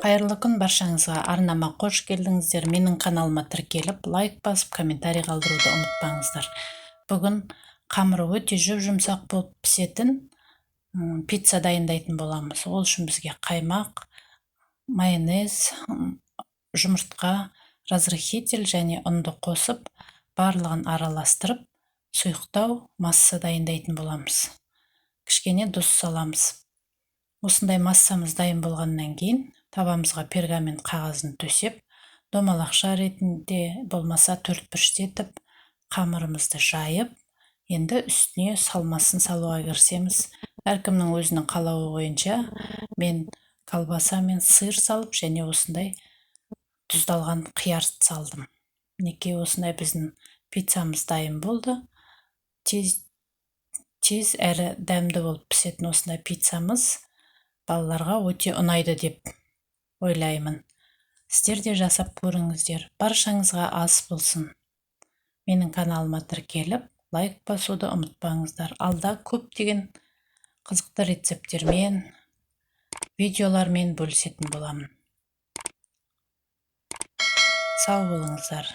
Қайырлы күн баршаңызға. Арнама қош келдіңіздер. Менің каналыма тіркеліп, лайк басып, комментарий қалдыруды ұмытпаңыздар. Бүгін қамыры өте жүп-жұмсақ болып пісетін пицца дайындайтын боламыз. Ол үшін бізге қаймақ, майонез, жұмыртқа, разрыхитель және ұнды қосып, барлығын араластырып, сұйықтау масса дайындайтын боламыз. Кішкене тұз саламыз. Осындай массамыз дайын болғаннан кейін табамызға пергамент қағазын төсеп, домалақша ретінде болмаса төртбұрыштетіп, қамырымызды жайып, енді үстіне салмасын салуға кірісеміз. Әркімнің өзінің қалауы бойынша мен колбаса мен сыр салып, және осындай тұздалған қияр салдым. Мінекей осындай біздің пиццамыз дайын болды. Тез әрі дәмді болып пісетін осындай пиццамыз балаларға өте ұнайды деп ойлаймын. Сіздер де жасап көріңіздер. Баршаңызға ас болсын. Менің каналыма тіркеліп, лайк басуды ұмытпаңыздар. Алда көптеген қызықты рецепттермен, видеолармен бөлісетін боламын. Сау болыңыздар.